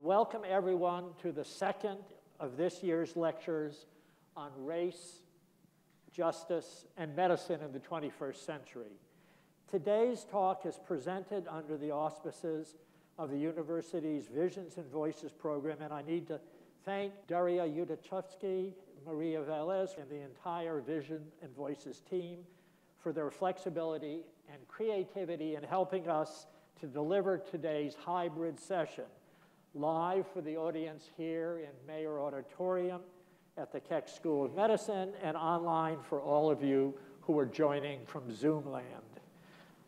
Welcome everyone to the second of this year's lectures on race, justice, and medicine in the 21st century. Today's talk is presented under the auspices of the university's Visions and Voices program, and I need to thank Daria Yudachevsky, Maria Velez, and the entire Vision and Voices team for their flexibility and creativity in helping us to deliver today's hybrid session, live for the audience here in Mayer Auditorium at the Keck School of Medicine and online for all of you who are joining from Zoom land.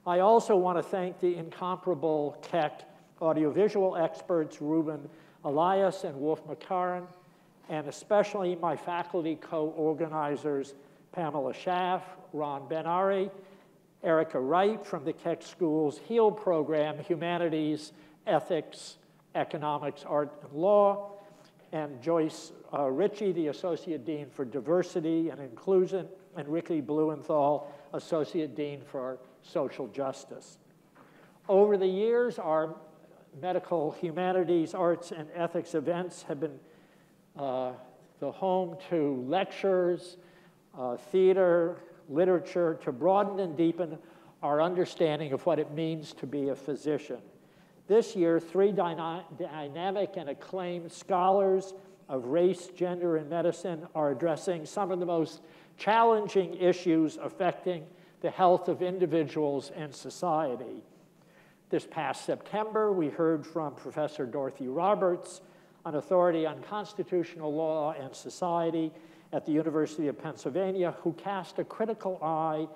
I also want to thank the incomparable Keck audiovisual experts, Ruben Elias and Wolf McCarran, and especially my faculty co-organizers, Pamela Schaff, Ron Ben-Ari, Erica Wright from the Keck School's HEAL program, Humanities, Ethics, Economics, Art, and Law, and Joyce Ritchie, the Associate Dean for Diversity and Inclusion, and Ricky Blumenthal, Associate Dean for Social Justice. Over the years, our medical humanities, arts, and ethics events have been the home to lectures, theater, literature, to broaden and deepen our understanding of what it means to be a physician. This year, three dynamic and acclaimed scholars of race, gender, and medicine are addressing some of the most challenging issues affecting the health of individuals and society. This past September, we heard from Professor Dorothy Roberts, an authority on constitutional law and society at the University of Pennsylvania, who cast a critical eye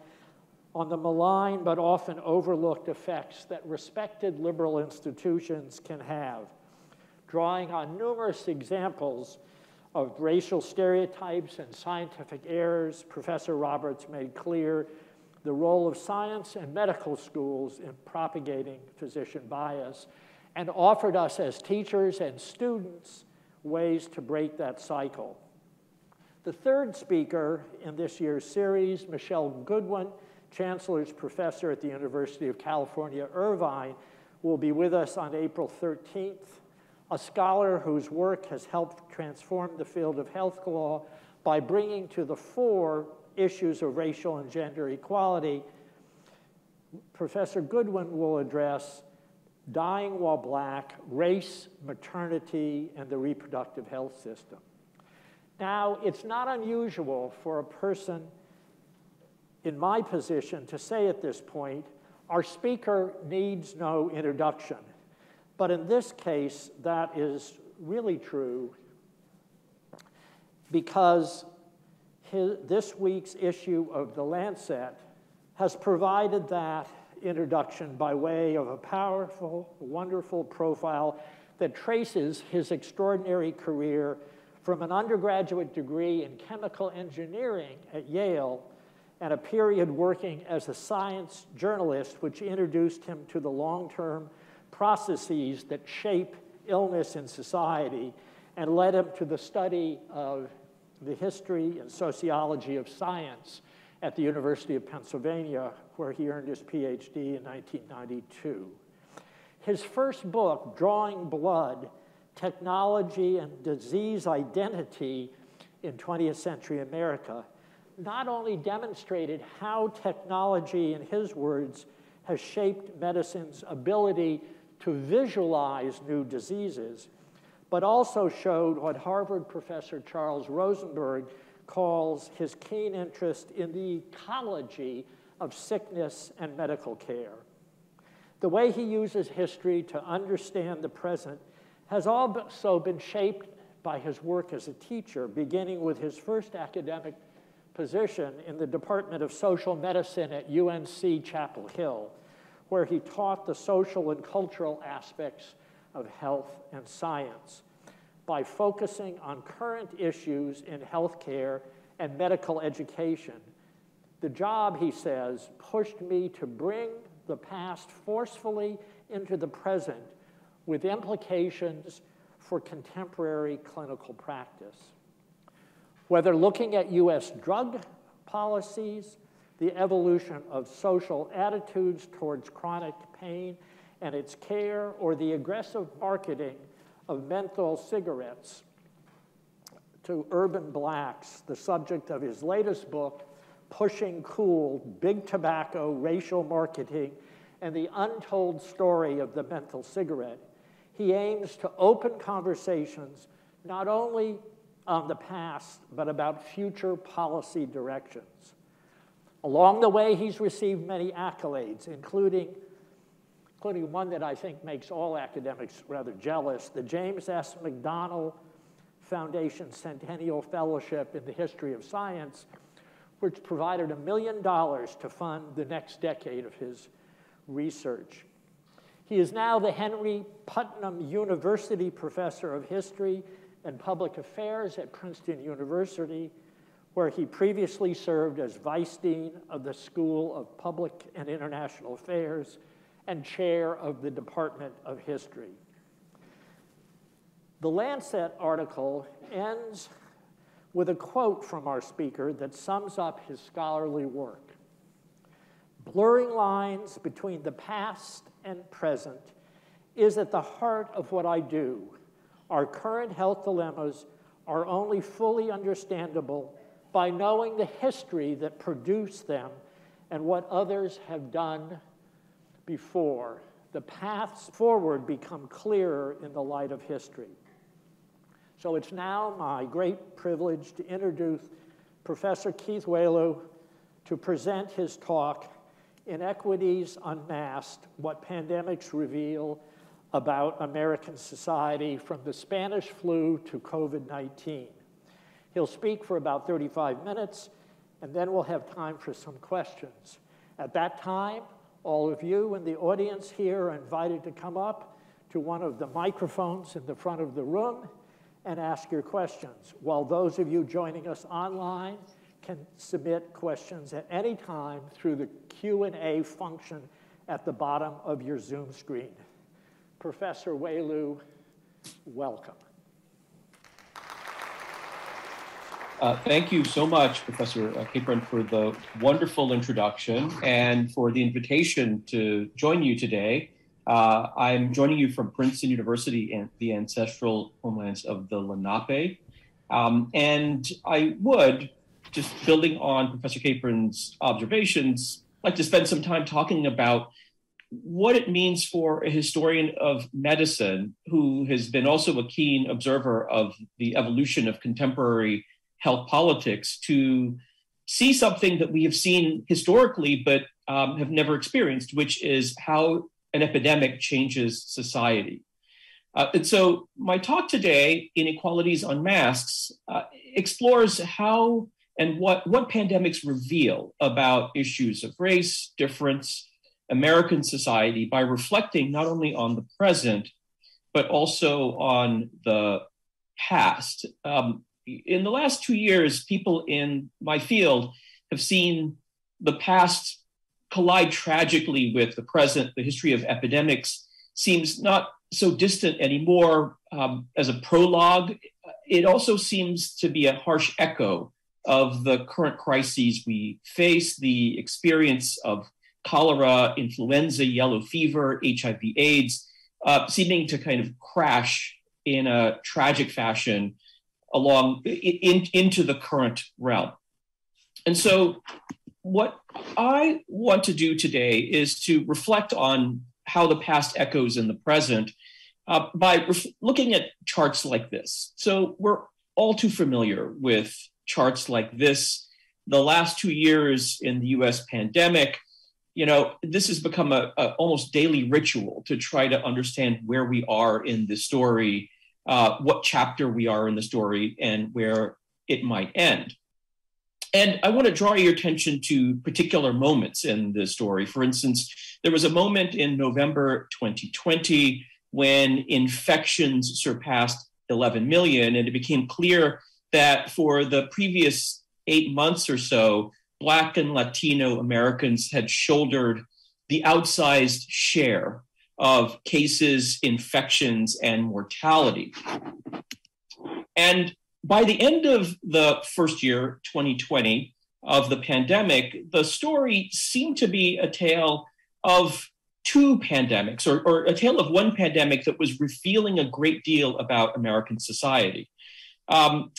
on the malign but often overlooked effects that respected liberal institutions can have. Drawing on numerous examples of racial stereotypes and scientific errors, Professor Roberts made clear the role of science and medical schools in propagating physician bias, and offered us as teachers and students ways to break that cycle. The third speaker in this year's series, Michelle Goodwin, Chancellor's Professor at the University of California, Irvine, will be with us on April 13th, a scholar whose work has helped transform the field of health law by bringing to the fore issues of racial and gender equality. Professor Goodwin will address Dying While Black, Race, Maternity, and the Reproductive Health System. Now, it's not unusual for a person in my position to say at this point, our speaker needs no introduction. But in this case, that is really true because this week's issue of The Lancet has provided that introduction by way of a powerful, wonderful profile that traces his extraordinary career from an undergraduate degree in chemical engineering at Yale and a period working as a science journalist, which introduced him to the long-term processes that shape illness in society and led him to the study of the history and sociology of science at the University of Pennsylvania, where he earned his PhD in 1992. His first book, Drawing Blood, Technology and Disease Identity in 20th Century America, not only demonstrated how technology, in his words, has shaped medicine's ability to visualize new diseases, but also showed what Harvard professor Charles Rosenberg calls his keen interest in the ecology of sickness and medical care. The way he uses history to understand the present has also been shaped by his work as a teacher, beginning with his first academic position in the Department of Social Medicine at UNC Chapel Hill, where he taught the social and cultural aspects of health and science by focusing on current issues in healthcare and medical education. The job, he says, pushed me to bring the past forcefully into the present with implications for contemporary clinical practice. Whether looking at US drug policies, the evolution of social attitudes towards chronic pain and its care, or the aggressive marketing of menthol cigarettes to urban blacks, the subject of his latest book, Pushing Cool, Big Tobacco, Racial Marketing, and the Untold Story of the Menthol Cigarette, he aims to open conversations not only on the past, but about future policy directions. Along the way, he's received many accolades, including one that I think makes all academics rather jealous, the James S. McDonnell Foundation Centennial Fellowship in the History of Science, which provided $1 million to fund the next decade of his research. He is now the Henry Putnam University Professor of History and Public Affairs at Princeton University, where he previously served as Vice Dean of the School of Public and International Affairs and chair of the Department of History. The Lancet article ends with a quote from our speaker that sums up his scholarly work. Blurring lines between the past and present is at the heart of what I do. Our current health dilemmas are only fully understandable by knowing the history that produced them and what others have done before. The paths forward become clearer in the light of history. So it's now my great privilege to introduce Professor Keith Wailoo to present his talk, Inequalities Unmasked, What Pandemics Reveal About American Society from the Spanish Flu to COVID-19. He'll speak for about 35 minutes, and then we'll have time for some questions. At that time, all of you in the audience here are invited to come up to one of the microphones in the front of the room and ask your questions, while those of you joining us online can submit questions at any time through the Q&A function at the bottom of your Zoom screen. Professor Wailoo, welcome. Thank you so much, Professor Capron, for the wonderful introduction and for the invitation to join you today. I'm joining you from Princeton University and the ancestral homelands of the Lenape. And I would, just building on Professor Capron's observations, like to spend some time talking about what it means for a historian of medicine who has been also a keen observer of the evolution of contemporary health politics to see something that we have seen historically but have never experienced, which is how an epidemic changes society. And so my talk today, Inequalities Unmasked, explores how and what pandemics reveal about issues of race, difference, American society by reflecting not only on the present, but also on the past. In the last 2 years, people in my field have seen the past collide tragically with the present. The history of epidemics seems not so distant anymore as a prologue. It also seems to be a harsh echo of the current crises we face, the experience of cholera, influenza, yellow fever, HIV/AIDS, seeming to kind of crash in a tragic fashion into the current realm. And so what I want to do today is to reflect on how the past echoes in the present by looking at charts like this. So we're all too familiar with charts like this. The last 2 years in the US pandemic, this has become a almost daily ritual to try to understand where we are in the story, what chapter we are in the story, and where it might end. And I want to draw your attention to particular moments in this story. For instance, there was a moment in November 2020 when infections surpassed 11 million, and it became clear that for the previous 8 months or so, Black and Latino Americans had shouldered the outsized share of cases, infections, and mortality. And by the end of the first year, 2020, of the pandemic, the story seemed to be a tale of two pandemics, or a tale of one pandemic that was revealing a great deal about American society.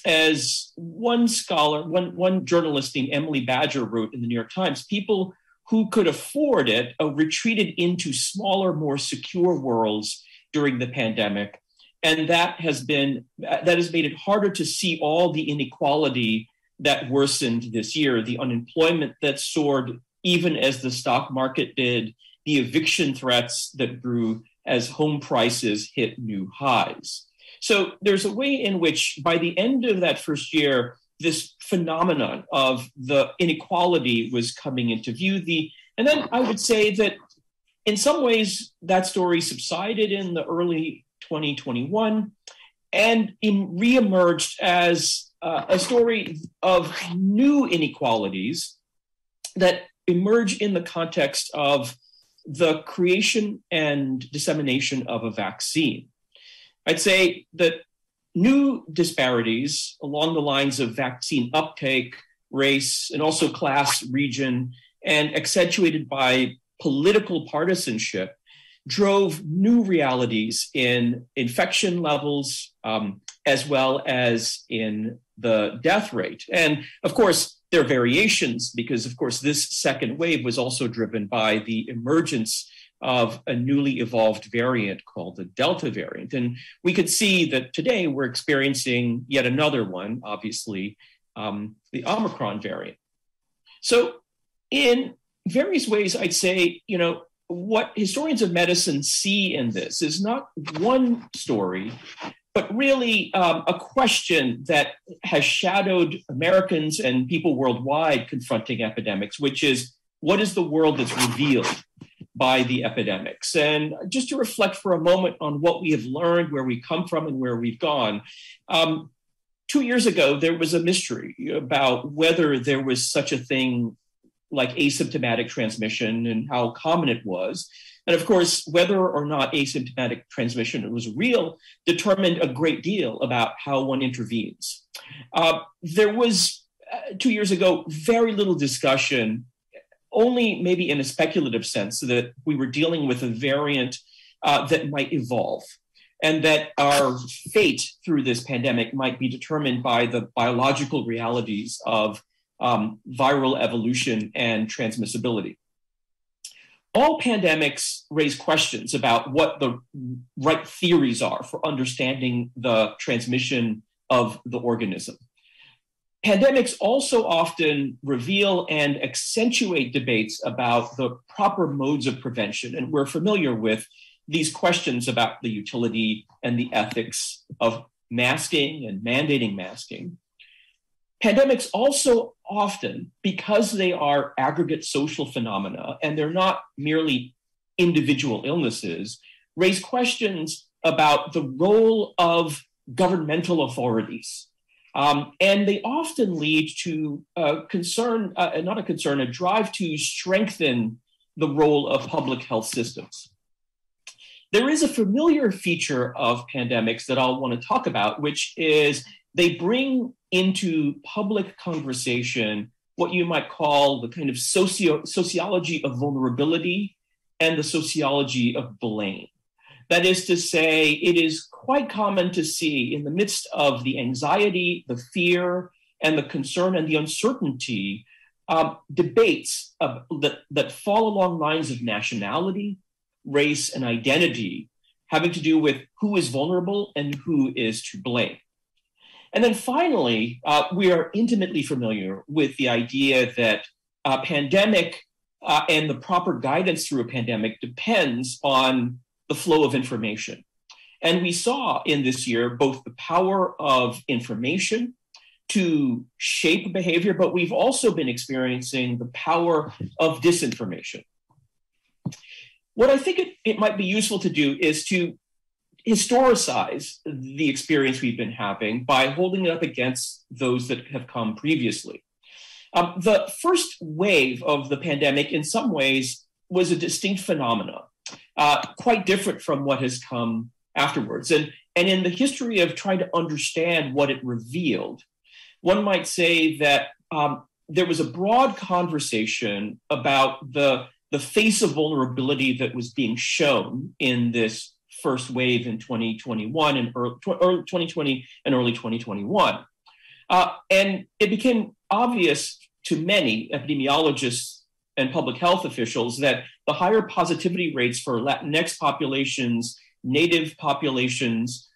As one scholar, one journalist named Emily Badger wrote in the New York Times, people who could afford it retreated into smaller, more secure worlds during the pandemic. And that has made it harder to see all the inequality that worsened this year, the unemployment that soared even as the stock market did, the eviction threats that grew as home prices hit new highs. So there's a way in which by the end of that first year, this phenomenon of the inequality was coming into view. And then I would say that in some ways that story subsided in the early 2021 and reemerged as a story of new inequalities that emerge in the context of the creation and dissemination of a vaccine. I'd say that new disparities along the lines of vaccine uptake, race, and also class, region, and accentuated by political partisanship drove new realities in infection levels, as well as in the death rate. And of course, there are variations because, of course, this second wave was also driven by the emergence of a newly evolved variant called the Delta variant. And we could see that today we're experiencing yet another one, obviously, the Omicron variant. So in various ways, I'd say, what historians of medicine see in this is not one story, but really a question that has shadowed Americans and people worldwide confronting epidemics, which is, what is the world that's revealed by the epidemics? And just to reflect for a moment on what we have learned, where we come from and where we've gone. 2 years ago, there was a mystery about whether there was such a thing like asymptomatic transmission and how common it was. And of course, whether or not asymptomatic transmission was real determined a great deal about how one intervenes. There was, 2 years ago, very little discussion, only maybe in a speculative sense, that we were dealing with a variant that might evolve, and that our fate through this pandemic might be determined by the biological realities of viral evolution and transmissibility. All pandemics raise questions about what the right theories are for understanding the transmission of the organism. Pandemics also often reveal and accentuate debates about the proper modes of prevention, and we're familiar with these questions about the utility and the ethics of masking and mandating masking. Pandemics also often, because they are aggregate social phenomena and they're not merely individual illnesses, raise questions about the role of governmental authorities. And they often lead to a drive to strengthen the role of public health systems. There is a familiar feature of pandemics that I'll want to talk about, which is they bring into public conversation what you might call the kind of sociology of vulnerability and the sociology of blame. That is to say, it is quite common to see in the midst of the anxiety, the fear, and the concern and the uncertainty, debates that fall along lines of nationality, race, and identity, having to do with who is vulnerable and who is to blame. And then finally, we are intimately familiar with the idea that a pandemic and the proper guidance through a pandemic depends on the flow of information. And we saw in this year both the power of information to shape behavior, but we've also been experiencing the power of disinformation. What I think it might be useful to do is to historicize the experience we've been having by holding it up against those that have come previously. The first wave of the pandemic, in some ways, was a distinct phenomenon, quite different from what has come afterwards. And in the history of trying to understand what it revealed, one might say that there was a broad conversation about the the face of vulnerability that was being shown in this first wave in 2021 and early 2020 and early 2021. And it became obvious to many epidemiologists and public health officials that the higher positivity rates for Latinx populations, Native populations,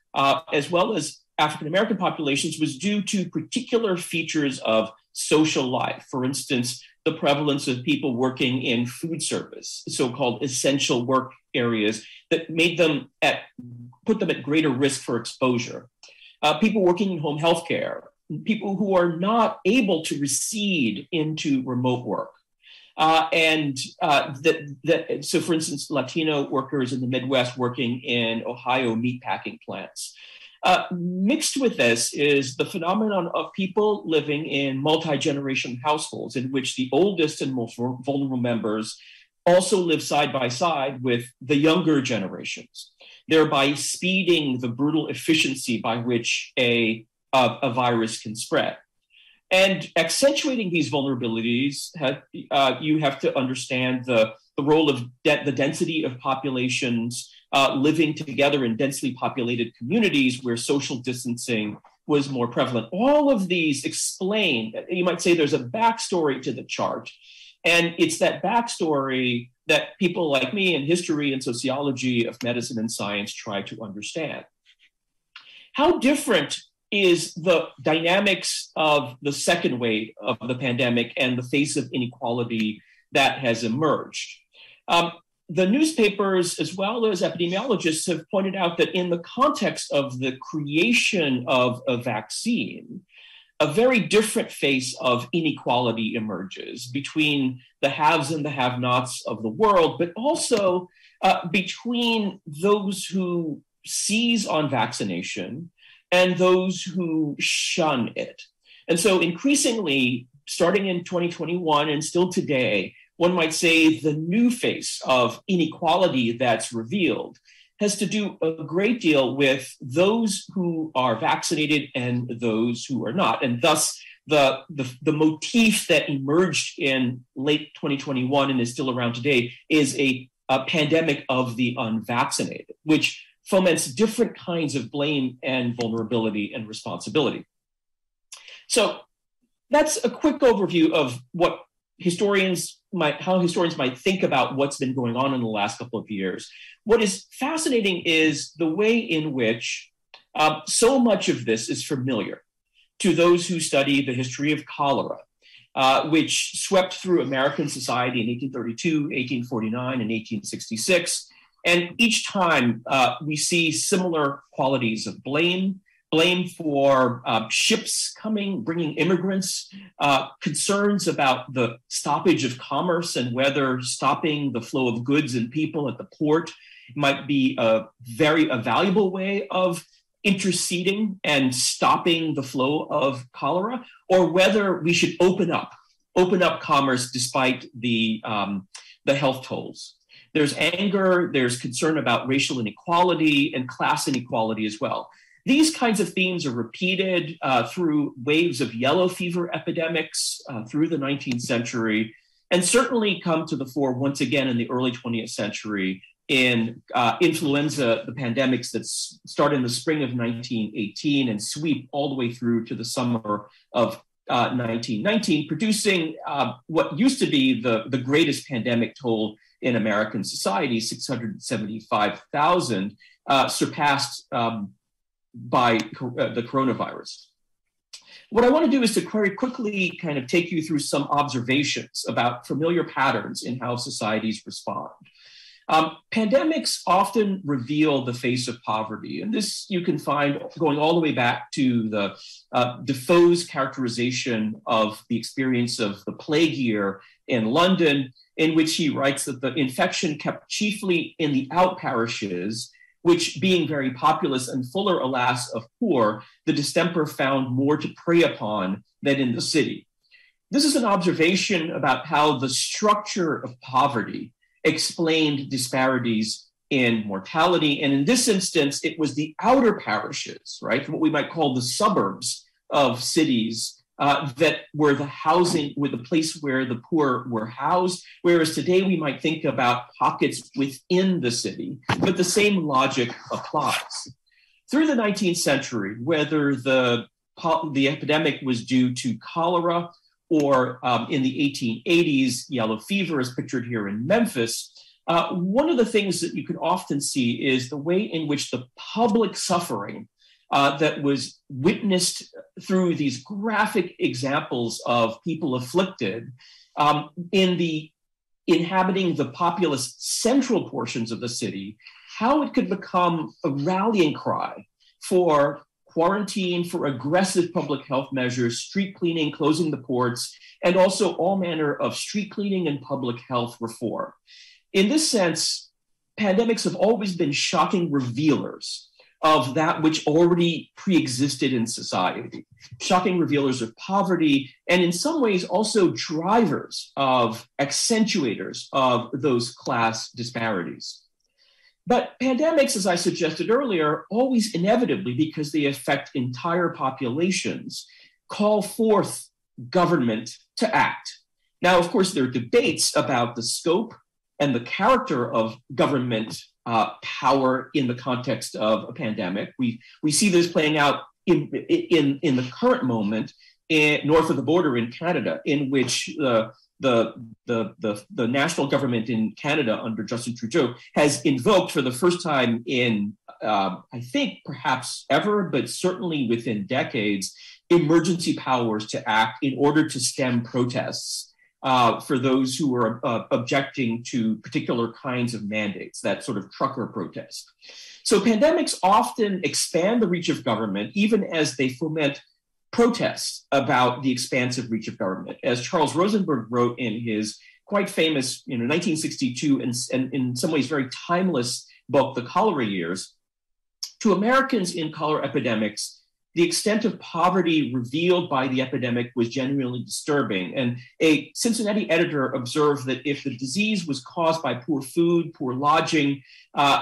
as well as African-American populations was due to particular features of social life. For instance, the prevalence of people working in food service, so-called essential work areas that put them at greater risk for exposure. People working in home healthcare, people who are not able to recede into remote work. So for instance, Latino workers in the Midwest working in Ohio meatpacking plants. Mixed with this is the phenomenon of people living in multi-generation households in which the oldest and most vulnerable members also live side by side with the younger generations, thereby speeding the brutal efficiency by which a virus can spread. And accentuating these vulnerabilities, you have to understand the role of the density of populations living together in densely populated communities where social distancing was more prevalent. All of these explain, you might say there's a backstory to the chart. And it's that backstory that people like me in history and sociology of medicine and science try to understand. How different is the dynamics of the second wave of the pandemic and the face of inequality that has emerged? The newspapers, as well as epidemiologists, have pointed out that in the context of the creation of a vaccine, a very different face of inequality emerges between the haves and the have-nots of the world, but also between those who seize on vaccination and those who shun it. And so increasingly, starting in 2021 and still today, one might say the new face of inequality that's revealed has to do a great deal with those who are vaccinated and those who are not. And thus, the motif that emerged in late 2021 and is still around today is a pandemic of the unvaccinated, which foments different kinds of blame and vulnerability and responsibility. So that's a quick overview of what how historians might think about what's been going on in the last couple of years. What is fascinating is the way in which so much of this is familiar to those who study the history of cholera, which swept through American society in 1832, 1849, and 1866. And each time we see similar qualities of blame for ships coming, bringing immigrants, concerns about the stoppage of commerce and whether stopping the flow of goods and people at the port might be a valuable way of interceding and stopping the flow of cholera, or whether we should open up commerce despite the health tolls. There's anger, there's concern about racial inequality and class inequality as well. These kinds of themes are repeated through waves of yellow fever epidemics through the 19th century, and certainly come to the fore once again in the early 20th century in influenza, the pandemics that start in the spring of 1918 and sweep all the way through to the summer of 1919, producing what used to be the greatest pandemic toll in American society, 675,000, surpassed by the coronavirus. What I want to do is to very quickly kind of take you through some observations about familiar patterns in how societies respond. Pandemics often reveal the face of poverty, and this you can find going all the way back to the Defoe's characterization of the experience of the plague year in London, in which he writes that the infection kept chiefly in the out parishes, which being very populous and fuller, alas, of poor, the distemper found more to prey upon than in the city. This is an observation about how the structure of poverty explained disparities in mortality. And in this instance, it was the outer parishes, right, what we might call the suburbs of cities, that were the housing, were the place where the poor were housed, whereas today we might think about pockets within the city, but the same logic applies. Through the 19th century, whether the epidemic was due to cholera or in the 1880s, yellow fever as pictured here in Memphis, one of the things that you can often see is the way in which the public suffering that was witnessed through these graphic examples of people afflicted in the inhabiting the populous central portions of the city, how it could become a rallying cry for quarantine, for aggressive public health measures, street cleaning, closing the ports, and also all manner of street cleaning and public health reform. In this sense, pandemics have always been shocking revealers of that which already pre-existed in society, shocking revealers of poverty, and in some ways also drivers of accentuators of those class disparities. But pandemics, as I suggested earlier, always inevitably, because they affect entire populations, call forth government to act. Now, of course, there are debates about the scope and the character of government power in the context of a pandemic. We see this playing out in the current moment north of the border in Canada, in which the national government in Canada under Justin Trudeau has invoked for the first time in, I think perhaps ever, but certainly within decades, emergency powers to act in order to stem protests for those who are objecting to particular kinds of mandates, that sort of trucker protest. So pandemics often expand the reach of government, even as they foment protests about the expansive reach of government. As Charles Rosenberg wrote in his quite famous 1962 and in some ways very timeless book, The Cholera Years, to Americans in cholera epidemics, the extent of poverty revealed by the epidemic was genuinely disturbing. And a Cincinnati editor observed that if the disease was caused by poor food, poor lodging,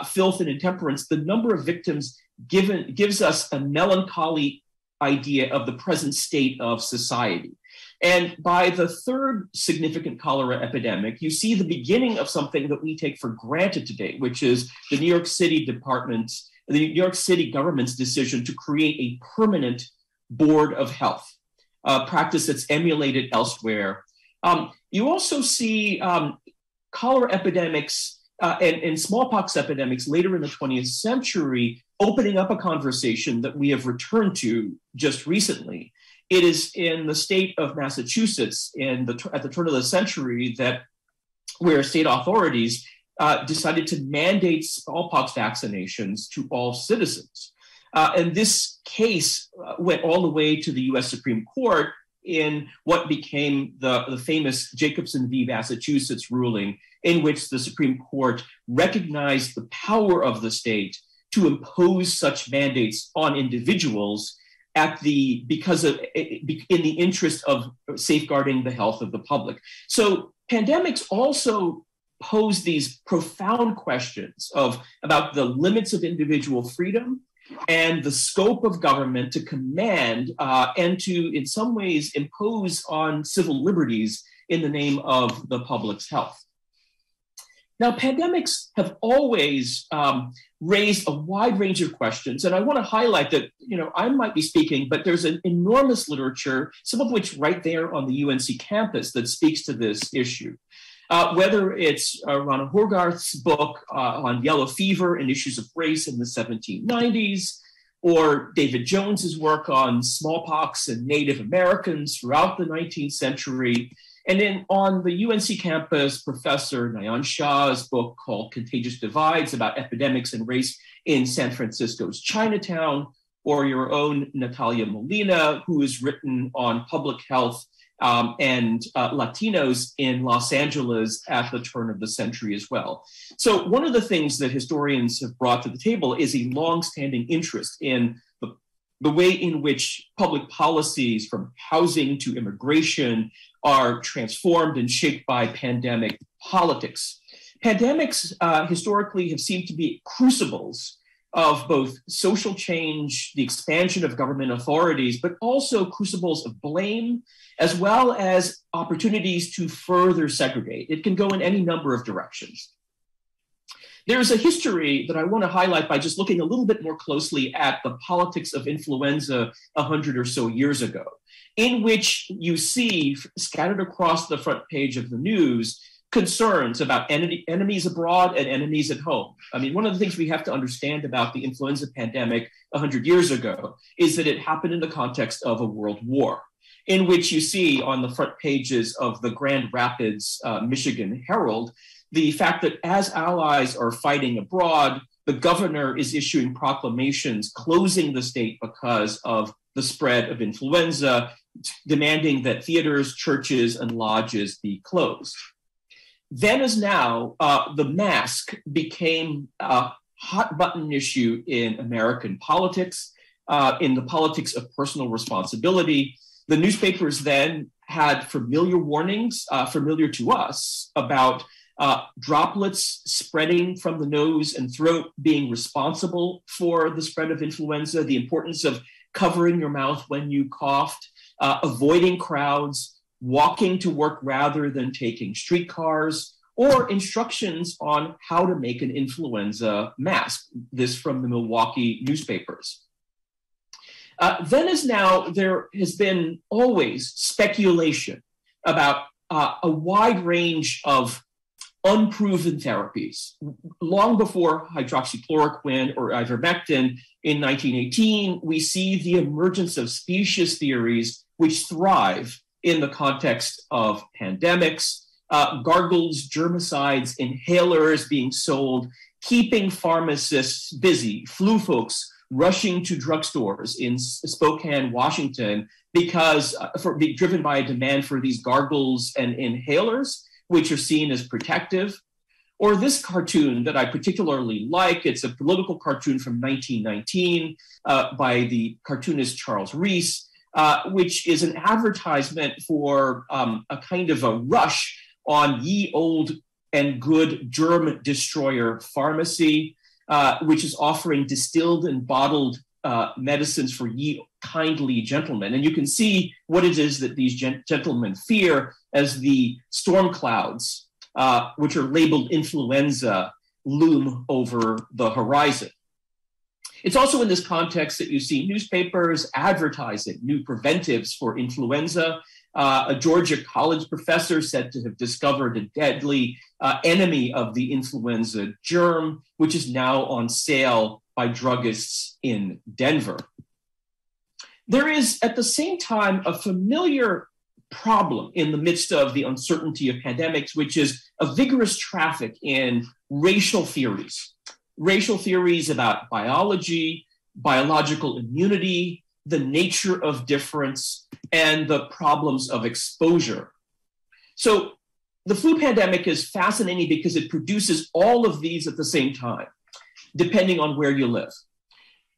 filth, and intemperance, the number of victims gives us a melancholy idea of the present state of society. And by the third significant cholera epidemic, you see the beginning of something that we take for granted today, which is the New York City government's decision to create a permanent board of health, a practice that's emulated elsewhere. You also see cholera epidemics and smallpox epidemics later in the 20th century opening up a conversation that we have returned to just recently. It is in the state of Massachusetts at the turn of the century where state authorities decided to mandate smallpox vaccinations to all citizens. And this case went all the way to the US Supreme Court in what became the famous Jacobson v. Massachusetts ruling, in which the Supreme Court recognized the power of the state to impose such mandates on individuals in the interest of safeguarding the health of the public. So pandemics also pose these profound questions about the limits of individual freedom and the scope of government to command and to, in some ways, impose on civil liberties in the name of the public's health. Now, pandemics have always raised a wide range of questions, and I want to highlight that, I might be speaking, but there's an enormous literature, some of which right there on the UNC campus, that speaks to this issue. Whether it's Rana Horgarth's book on yellow fever and issues of race in the 1790s, or David Jones's work on smallpox and Native Americans throughout the 19th century. And then on the UNC campus, Professor Nayan Shah's book called Contagious Divides about epidemics and race in San Francisco's Chinatown, or your own Natalia Molina, who has written on public health and Latinos in Los Angeles at the turn of the century as well. So one of the things that historians have brought to the table is a longstanding interest in the way in which public policies, from housing to immigration, are transformed and shaped by pandemic politics. Pandemics historically have seemed to be crucibles of both social change, the expansion of government authorities, but also crucibles of blame, as well as opportunities to further segregate. It can go in any number of directions. There's a history that I want to highlight by just looking a little bit more closely at the politics of influenza 100 or so years ago, in which you see scattered across the front page of the news concerns about enemies abroad and enemies at home. I mean, one of the things we have to understand about the influenza pandemic 100 years ago is that it happened in the context of a world war, in which you see on the front pages of the Grand Rapids, Michigan Herald, the fact that as allies are fighting abroad, the governor is issuing proclamations closing the state because of the spread of influenza, demanding that theaters, churches, and lodges be closed. Then as now, the mask became a hot button issue in American politics, in the politics of personal responsibility. The newspapers then had familiar warnings, familiar to us, about droplets spreading from the nose and throat being responsible for the spread of influenza, the importance of covering your mouth when you coughed, avoiding crowds, walking to work rather than taking streetcars, or instructions on how to make an influenza mask. This from the Milwaukee newspapers. Then as now, there has been always speculation about a wide range of unproven therapies. Long before hydroxychloroquine or ivermectin in 1918, we see the emergence of specious theories which thrive in the context of pandemics, gargles, germicides, inhalers being sold, keeping pharmacists busy, flu folks rushing to drugstores in Spokane, Washington, because driven by a demand for these gargles and inhalers, which are seen as protective. Or this cartoon that I particularly like, it's a political cartoon from 1919 by the cartoonist Charles Reese, which is an advertisement for a kind of a rush on ye old and good germ destroyer pharmacy, which is offering distilled and bottled medicines for ye kindly gentlemen. And you can see what it is that these gentlemen fear as the storm clouds, which are labeled influenza, loom over the horizon. It's also in this context that you see newspapers advertising new preventives for influenza. A Georgia College professor said to have discovered a deadly enemy of the influenza germ, which is now on sale by druggists in Denver. There is, at the same time, a familiar problem in the midst of the uncertainty of pandemics, which is a vigorous traffic in racial theories about biology, biological immunity, the nature of difference, and the problems of exposure. So the flu pandemic is fascinating because it produces all of these at the same time, depending on where you live.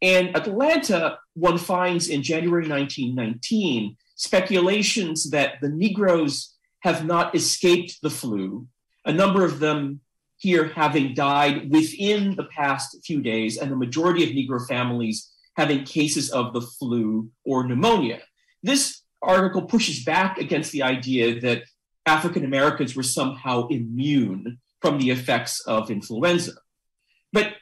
In Atlanta, one finds in January 1919 speculations that the Negroes have not escaped the flu, a number of them here having died within the past few days, and the majority of Negro families having cases of the flu or pneumonia. This article pushes back against the idea that African Americans were somehow immune from the effects of influenza. But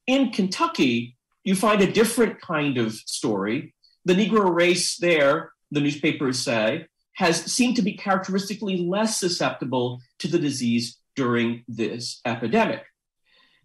in Kentucky, you find a different kind of story. The Negro race there, the newspapers say, has seemed to be characteristically less susceptible to the disease during this epidemic.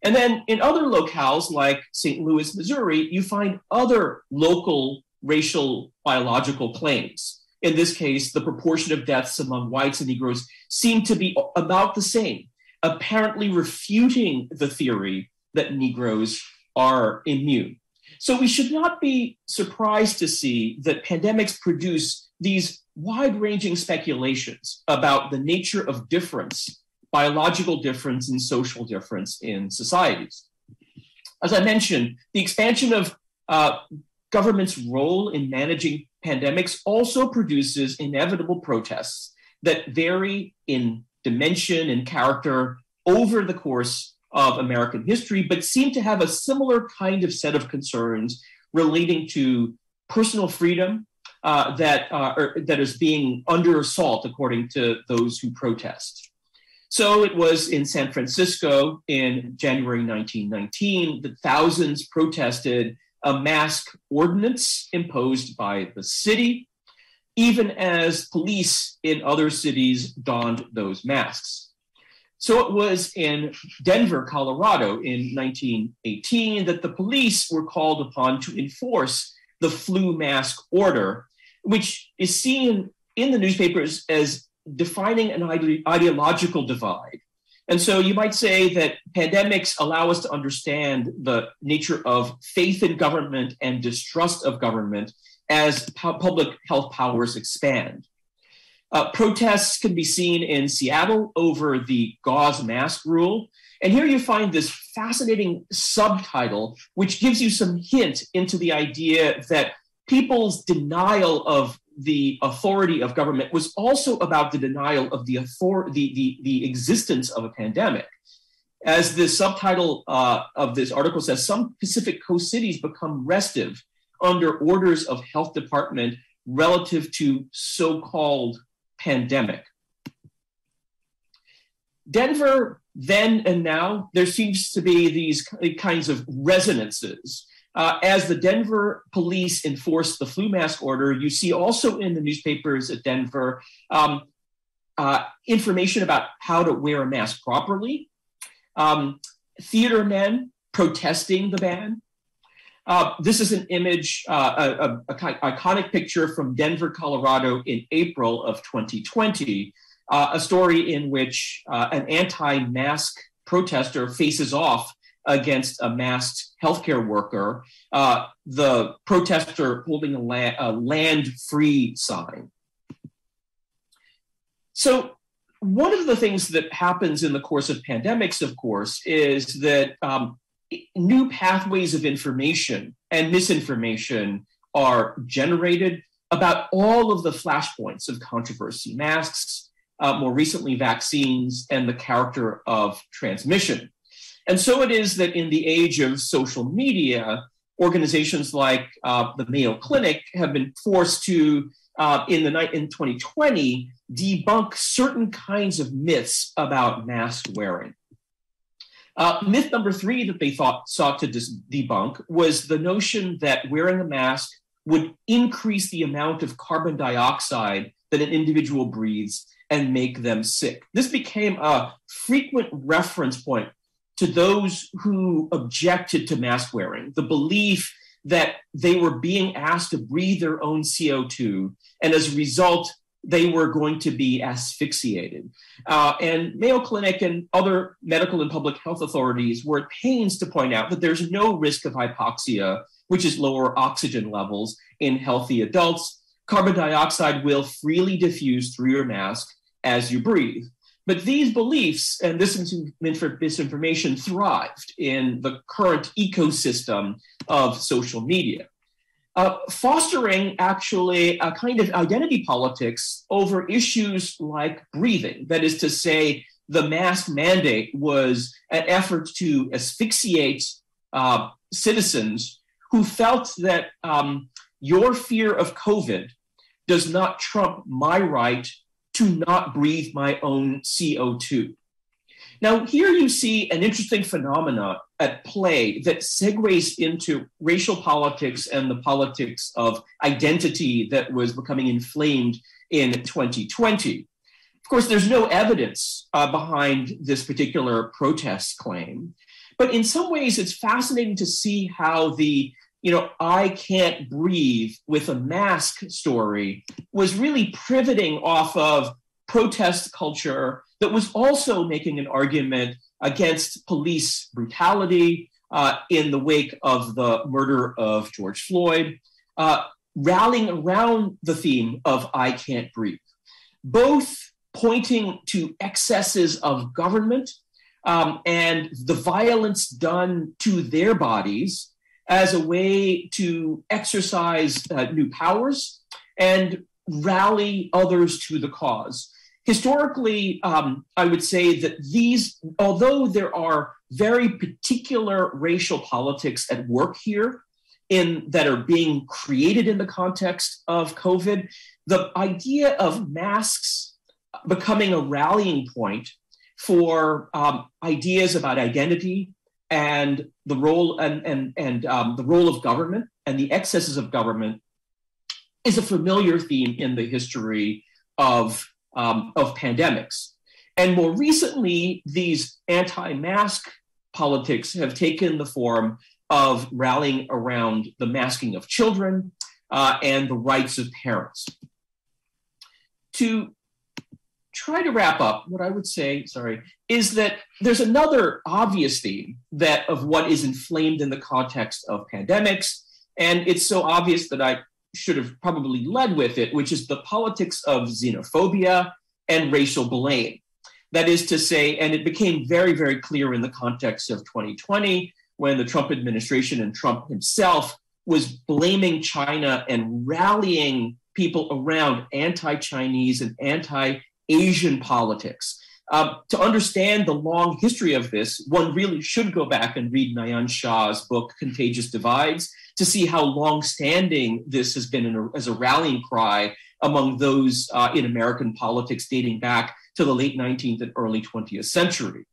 And then in other locales like St. Louis, Missouri, you find other local racial biological claims. In this case, the proportion of deaths among whites and Negroes seem to be about the same, apparently refuting the theory that Negroes are immune. So we should not be surprised to see that pandemics produce these wide-ranging speculations about the nature of difference, biological difference and social difference in societies. As I mentioned, the expansion of government's role in managing pandemics also produces inevitable protests that vary in dimension and character over the course of American history, but seem to have a similar kind of set of concerns relating to personal freedom that is being under assault, according to those who protest. So it was in San Francisco in January 1919 that thousands protested a mask ordinance imposed by the city, even as police in other cities donned those masks. So it was in Denver, Colorado in 1918 that the police were called upon to enforce the flu mask order, which is seen in the newspapers as defining an ideological divide. And so you might say that pandemics allow us to understand the nature of faith in government and distrust of government as public health powers expand. Protests can be seen in Seattle over the gauze mask rule. And here you find this fascinating subtitle, which gives you some hint into the idea that people's denial of the authority of government was also about the denial of the existence of a pandemic. As the subtitle of this article says, some Pacific Coast cities become restive under orders of health department relative to so-called pandemic. Denver, then and now, there seems to be these kinds of resonances. As the Denver police enforce the flu mask order, you see also in the newspapers at Denver information about how to wear a mask properly, theater men protesting the ban. This is an image, an iconic picture from Denver, Colorado in April of 2020, a story in which an anti-mask protester faces off against a masked healthcare worker, the protester holding a land-free sign. So one of the things that happens in the course of pandemics, of course, is that new pathways of information and misinformation are generated about all of the flashpoints of controversy, masks, more recently vaccines, and the character of transmission. And so it is that in the age of social media, organizations like the Mayo Clinic have been forced to, in 2020, debunk certain kinds of myths about mask wearing. Myth number 3 that they sought to debunk was the notion that wearing a mask would increase the amount of carbon dioxide that an individual breathes and make them sick. This became a frequent reference point to those who objected to mask wearing, the belief that they were being asked to breathe their own CO2, and as a result, they were going to be asphyxiated. And Mayo Clinic and other medical and public health authorities were at pains to point out that there's no risk of hypoxia, which is lower oxygen levels in healthy adults. Carbon dioxide will freely diffuse through your mask as you breathe. But these beliefs and this misinformation thrived in the current ecosystem of social media, fostering actually a kind of identity politics over issues like breathing. That is to say, the mask mandate was an effort to asphyxiate citizens who felt that your fear of COVID does not trump my right to not breathe my own CO2. Now, here you see an interesting phenomena at play that segues into racial politics and the politics of identity that was becoming inflamed in 2020. Of course, there's no evidence behind this particular protest claim, but in some ways it's fascinating to see how the I can't breathe with a mask story was really pivoting off of protest culture that was also making an argument against police brutality in the wake of the murder of George Floyd, rallying around the theme of I can't breathe, both pointing to excesses of government and the violence done to their bodies as a way to exercise new powers and rally others to the cause. Historically, I would say that these, although there are very particular racial politics at work here that are being created in the context of COVID. The idea of masks becoming a rallying point for ideas about identity and the role the role of government and the excesses of government is a familiar theme in the history of pandemics. And more recently, these anti-mask politics have taken the form of rallying around the masking of children and the rights of parents. To try to wrap up, what I would say, is that there's another obvious theme of what is inflamed in the context of pandemics, and it's so obvious that I should have probably led with it, which is the politics of xenophobia and racial blame. That is to say, and it became very, very clear in the context of 2020, when the Trump administration and Trump himself was blaming China and rallying people around anti-Chinese and anti-Asian politics. To understand the long history of this, one really should go back and read Nayan Shah's book, Contagious Divides, to see how long-standing this has been as a rallying cry among those in American politics dating back to the late 19th and early 20th century.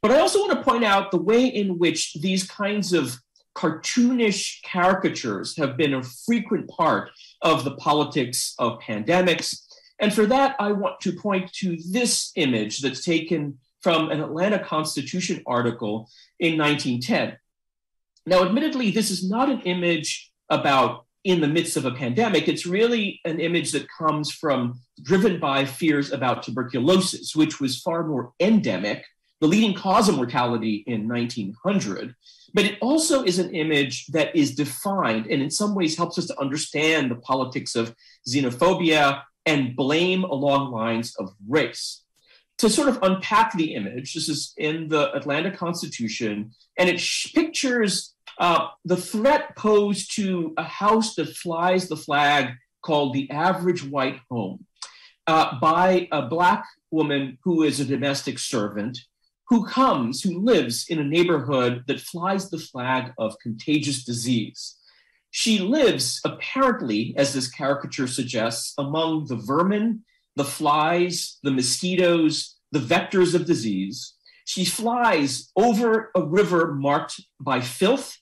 But I also want to point out the way in which these kinds of cartoonish caricatures have been a frequent part of the politics of pandemics. And for that, I want to point to this image that's taken from an Atlanta Constitution article in 1910. Now, admittedly, this is not an image about in the midst of a pandemic. It's really an image that comes driven by fears about tuberculosis, which was far more endemic, the leading cause of mortality in 1900. But it also is an image that is defined and in some ways helps us to understand the politics of xenophobia and blame along lines of race. To sort of unpack the image, this is in the Atlanta Constitution, and it pictures the threat posed to a house that flies the flag called the average white home by a Black woman who is a domestic servant who lives in a neighborhood that flies the flag of contagious disease. She lives, apparently, as this caricature suggests, among the vermin, the flies, the mosquitoes, the vectors of disease. She flies over a river marked by filth,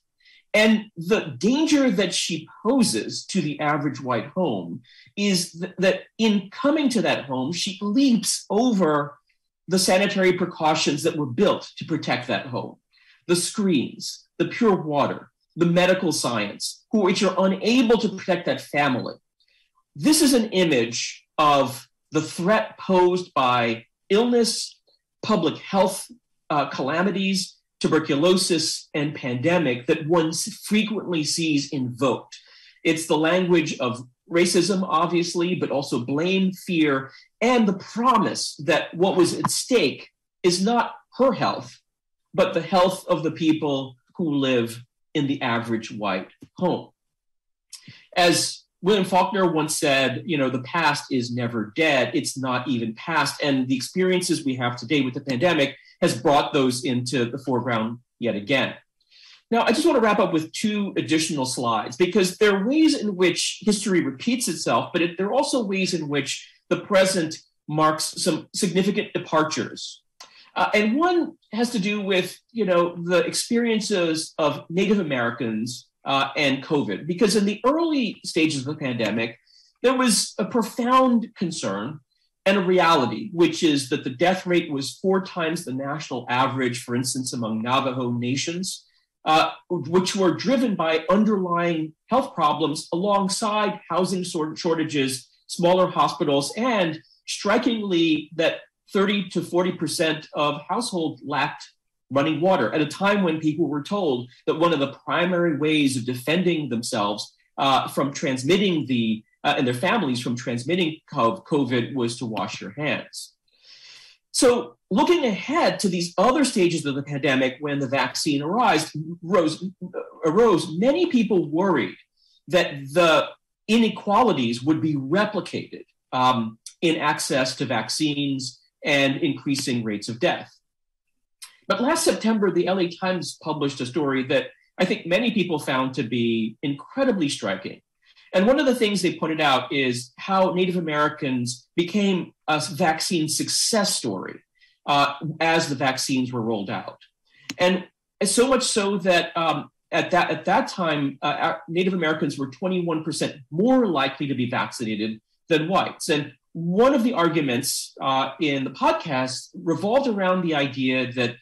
and the danger that she poses to the average white home is that in coming to that home, she leaps over the sanitary precautions that were built to protect that home, the screens, the pure water, the medical science, which are unable to protect that family. This is an image of the threat posed by illness, public health calamities, tuberculosis, and pandemic that one frequently sees invoked. It's the language of racism, obviously, but also blame, fear, and the promise that what was at stake is not her health, but the health of the people who live in the average white home. As William Faulkner once said, the past is never dead, it's not even past, and the experiences we have today with the pandemic has brought those into the foreground yet again. Now, I just want to wrap up with two additional slides because there are ways in which history repeats itself, but there are also ways in which the present marks some significant departures. And one has to do with, the experiences of Native Americans and COVID, because in the early stages of the pandemic, there was a profound concern and a reality, which is that the death rate was 4 times the national average, for instance, among Navajo nations, which were driven by underlying health problems alongside housing shortages, smaller hospitals, and strikingly that 30 to 40% of households lacked running water at a time when people were told that one of the primary ways of defending themselves from transmitting and their families from transmitting COVID was to wash your hands. So looking ahead to these other stages of the pandemic when the vaccine arose, many people worried that the inequalities would be replicated in access to vaccines and increasing rates of death. But last September, the LA Times published a story that I think many people found to be incredibly striking. And one of the things they pointed out is how Native Americans became a vaccine success story as the vaccines were rolled out. And so much so that at that time, Native Americans were 21% more likely to be vaccinated than whites. And one of the arguments in the podcast revolved around the idea that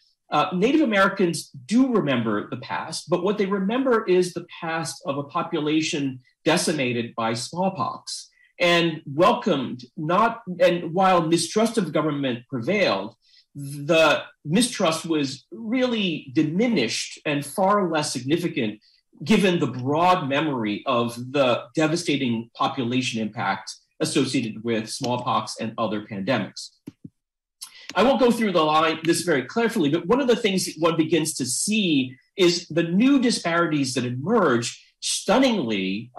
Native Americans do remember the past, but what they remember is the past of a population decimated by smallpox and welcomed and while mistrust of government prevailed, the mistrust was really diminished and far less significant given the broad memory of the devastating population impact associated with smallpox and other pandemics. I won't go through this very carefully, but one of the things that one begins to see is the new disparities that emerge stunningly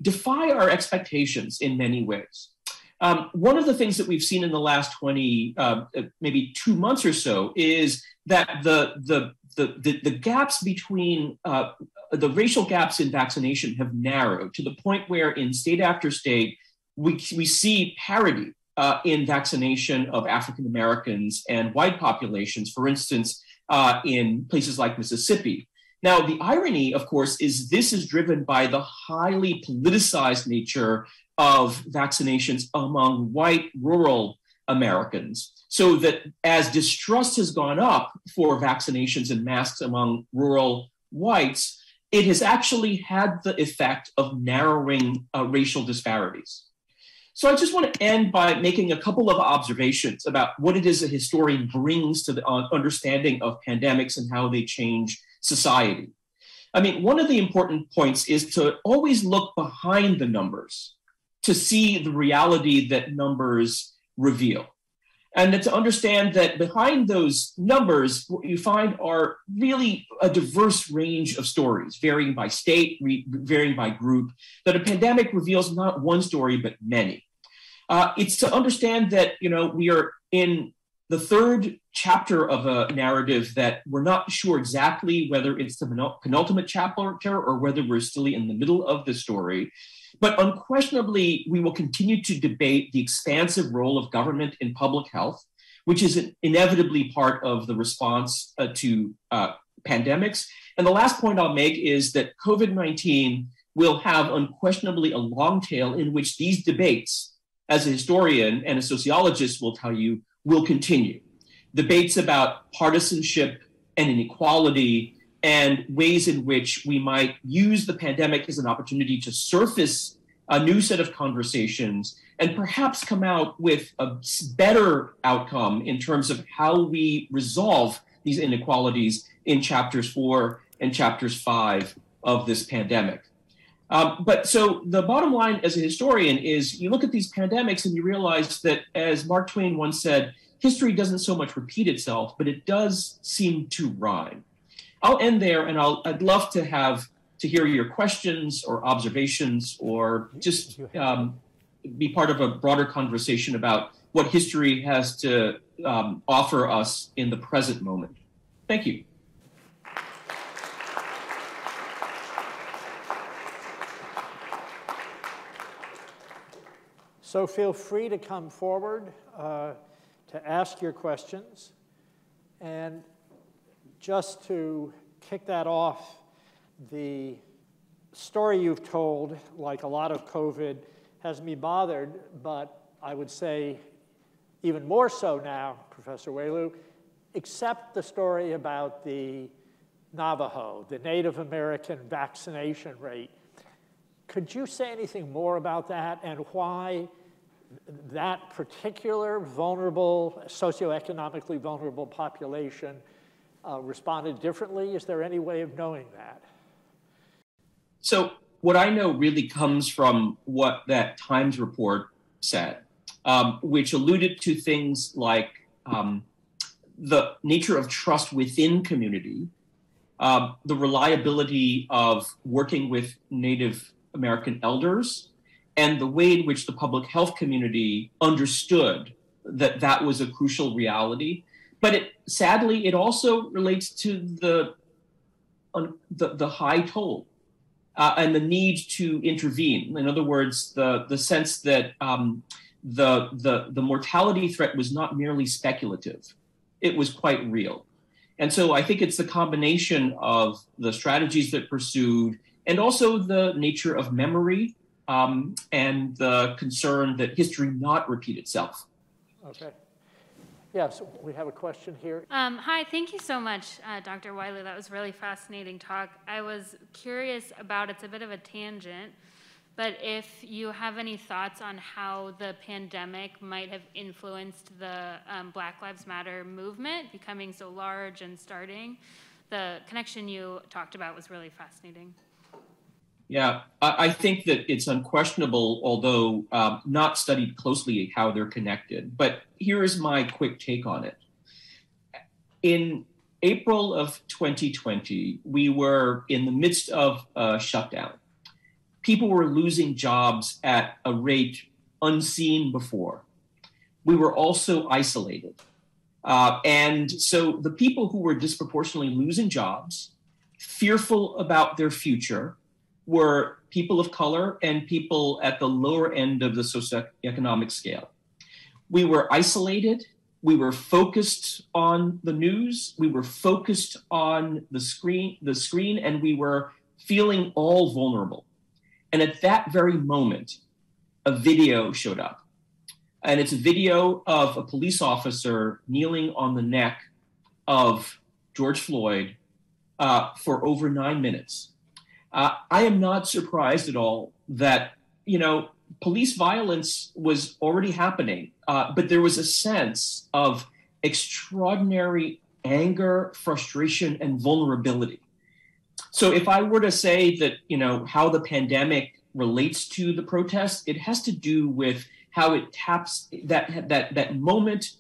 defy our expectations in many ways. One of the things that we've seen in the last maybe 2 months or so is that the gaps between the racial gaps in vaccination have narrowed to the point where in state after state, we see parity in vaccination of African Americans and white populations, for instance, in places like Mississippi. Now, the irony, of course, is this is driven by the highly politicized nature of vaccinations among white rural Americans. So that as distrust has gone up for vaccinations and masks among rural whites, it has actually had the effect of narrowing racial disparities. So I just want to end by making a couple of observations about what it is a historian brings to the understanding of pandemics and how they change society. I mean, one of the important points is to always look behind the numbers to see the reality that numbers reveal. And to understand that behind those numbers, what you find are really a diverse range of stories, varying by state, varying by group, that a pandemic reveals not one story, but many. It's to understand that, we are in the third chapter of a narrative that we're not sure exactly whether it's the penultimate chapter or whether we're still in the middle of the story. But unquestionably, we will continue to debate the expansive role of government in public health, which is inevitably part of the response to pandemics. And the last point I'll make is that COVID-19 will have unquestionably a long tail in which these debates, as a historian and a sociologist will tell you, will continue. Debates about partisanship and inequality and ways in which we might use the pandemic as an opportunity to surface a new set of conversations and perhaps come out with a better outcome in terms of how we resolve these inequalities in chapters 4 and chapters 5 of this pandemic. But so the bottom line as a historian is you look at these pandemics and you realize that, as Mark Twain once said, history doesn't so much repeat itself, but it does seem to rhyme. I'll end there, and I'd love to hear your questions or observations, or just be part of a broader conversation about what history has to offer us in the present moment. Thank you. So feel free to come forward to ask your questions. And just to kick that off, the story you've told, like a lot of COVID, has me bothered, but I would say even more so now, Professor Wailoo, except the story about the Navajo, the Native American vaccination rate. Could you say anything more about that and why that particular vulnerable, socioeconomically vulnerable population responded differently? Is there any way of knowing that? So what I know really comes from what that Times report said, which alluded to things like the nature of trust within community, the reliability of working with Native American elders, and the way in which the public health community understood that that was a crucial reality. But sadly, it also relates to the high toll and the need to intervene. In other words, the sense that the mortality threat was not merely speculative; it was quite real. And so I think it's the combination of the strategies that pursued and also the nature of memory and the concern that history not repeat itself. Okay. Yes, we have a question here. Hi, thank you so much, Dr. Wailoo. That was a really fascinating talk. I was curious about, it's a bit of a tangent, but if you have any thoughts on how the pandemic might have influenced the Black Lives Matter movement becoming so large and starting. The connection you talked about was really fascinating. Yeah, I think that it's unquestionable, although not studied closely, how they're connected. But here is my quick take on it. In April of 2020, we were in the midst of a shutdown. People were losing jobs at a rate unseen before. We were also isolated. And so the people who were disproportionately losing jobs, fearful about their future, were people of color and people at the lower end of the socioeconomic scale. We were isolated. We were focused on the news. We were focused on the screen, and we were feeling all vulnerable. And at that very moment, a video showed up. And it's a video of a police officer kneeling on the neck of George Floyd for over 9 minutes. I am not surprised at all that, police violence was already happening, but there was a sense of extraordinary anger, frustration, and vulnerability. So if I were to say that, how the pandemic relates to the protests, it has to do with how it taps that moment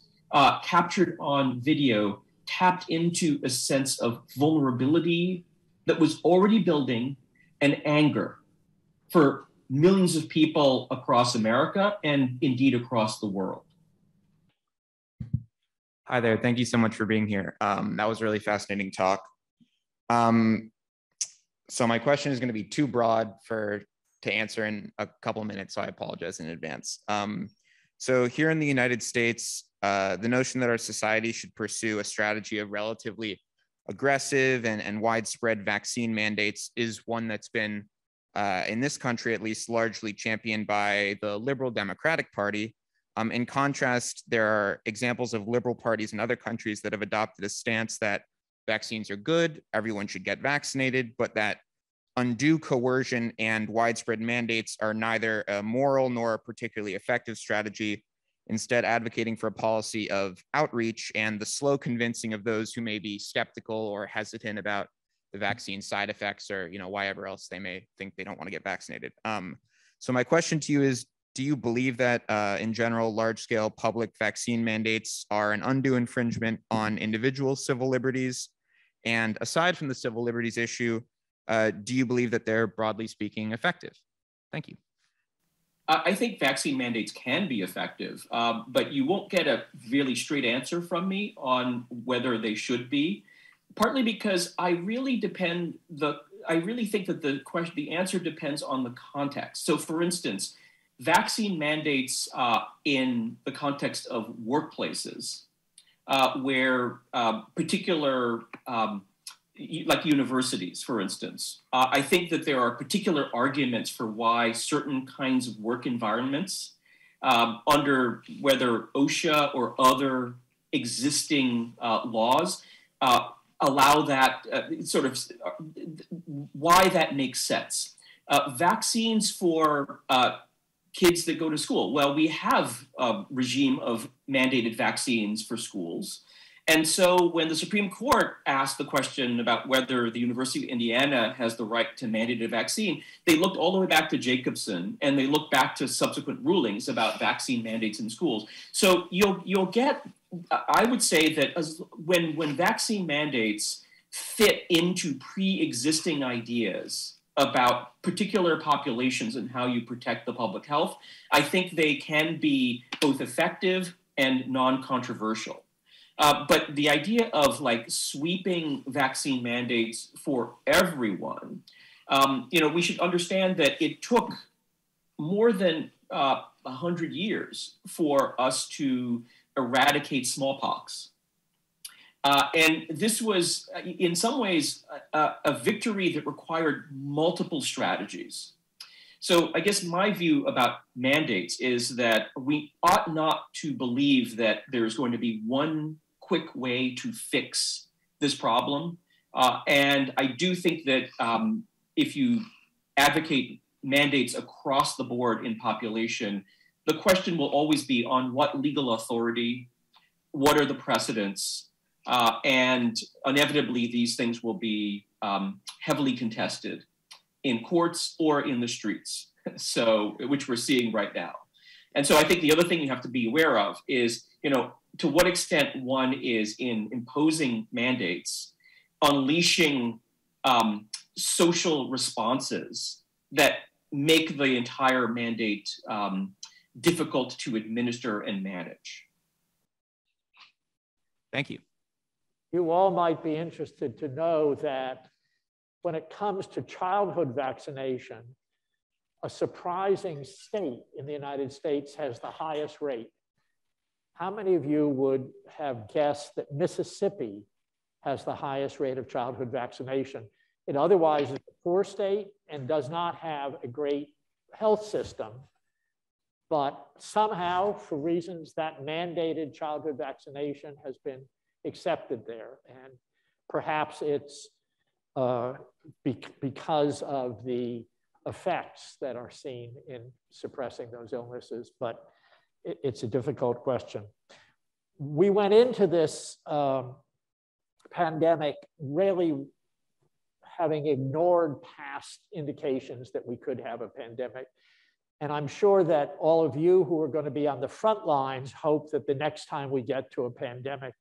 captured on video tapped into a sense of vulnerability that was already building and anger for millions of people across America and indeed across the world. Hi there. Thank you so much for being here. That was a really fascinating talk. So my question is going to be too broad to answer in a couple of minutes, so I apologize in advance. So here in the United States, the notion that our society should pursue a strategy of relatively aggressive and widespread vaccine mandates is one that's been, in this country at least, largely championed by the Liberal Democratic Party. In contrast, there are examples of liberal parties in other countries that have adopted a stance that vaccines are good, everyone should get vaccinated, but that undue coercion and widespread mandates are neither a moral nor a particularly effective strategy, instead advocating for a policy of outreach and the slow convincing of those who may be skeptical or hesitant about the vaccine side effects or whatever else they may think they don't want to get vaccinated. So my question to you is, do you believe that in general, large-scale public vaccine mandates are an undue infringement on individual civil liberties? And aside from the civil liberties issue, do you believe that they're, broadly speaking, effective? Thank you. I think vaccine mandates can be effective, but you won't get a really straight answer from me on whether they should be, partly because I really think that the answer depends on the context. So for instance, vaccine mandates in the context of workplaces where particular like universities, for instance. I think that there are particular arguments for why certain kinds of work environments, under whether OSHA or other existing laws, allow that why that makes sense. Vaccines for kids that go to school. Well, we have a regime of mandated vaccines for schools. And so when the Supreme Court asked the question about whether the University of Indiana has the right to mandate a vaccine, they looked all the way back to Jacobson, and they looked back to subsequent rulings about vaccine mandates in schools. So you'll get, I would say that when vaccine mandates fit into pre-existing ideas about particular populations and how you protect the public health, I think they can be both effective and non-controversial. But the idea of like sweeping vaccine mandates for everyone, we should understand that it took more than 100 years for us to eradicate smallpox. And this was, in some ways, a victory that required multiple strategies. So I guess my view about mandates is that we ought not to believe that there's going to be one quick way to fix this problem. And I do think that if you advocate mandates across the board in population, the question will always be on what legal authority, what are the precedents, and inevitably these things will be heavily contested in courts or in the streets, which we're seeing right now. And so I think the other thing you have to be aware of is, to what extent one is in imposing mandates, unleashing social responses that make the entire mandate difficult to administer and manage. Thank you. You all might be interested to know that when it comes to childhood vaccination, a surprising state in the United States has the highest rate. How many of you would have guessed that Mississippi has the highest rate of childhood vaccination? It otherwise is a poor state and does not have a great health system, but somehow, for reasons that mandated childhood vaccination has been accepted there. And perhaps it's because of the effects that are seen in suppressing those illnesses, but it's a difficult question. We went into this pandemic really having ignored past indications that we could have a pandemic. And I'm sure that all of you who are going to be on the front lines hope that the next time we get to a pandemic,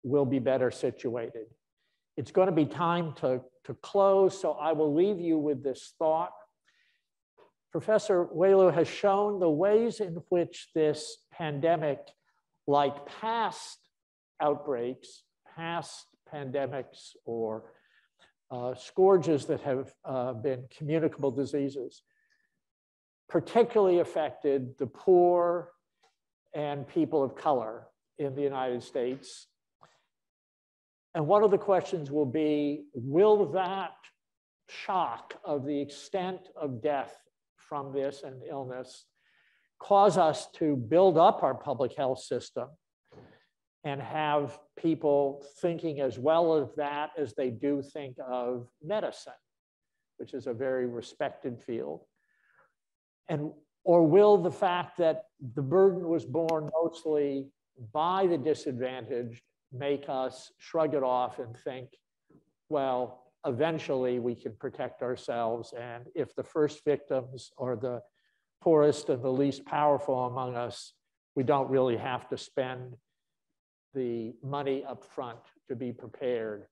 we'll be better situated. It's going to be time to close, so I will leave you with this thought. Professor Wailoo has shown the ways in which this pandemic, like past outbreaks, past pandemics, or scourges that have been communicable diseases, particularly affected the poor and people of color in the United States. And one of the questions will be, will that shock of the extent of death from this and illness cause us to build up our public health system and have people thinking as well of that as they do think of medicine, which is a very respected field? Or will the fact that the burden was borne mostly by the disadvantaged make us shrug it off and think, well, eventually we can protect ourselves, and if the first victims are the poorest and the least powerful among us, we don't really have to spend the money up front to be prepared?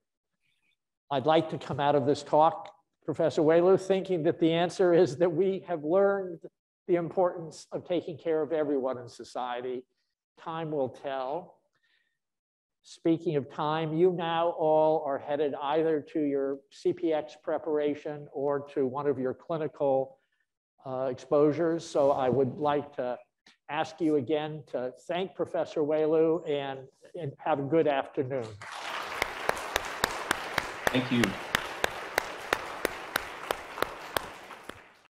I'd like to come out of this talk, Professor Wailoo, thinking that the answer is that we have learned the importance of taking care of everyone in society. Time will tell. Speaking of time, you now all are headed either to your CPX preparation or to one of your clinical exposures. So I would like to ask you again to thank Professor Wailoo and have a good afternoon. Thank you.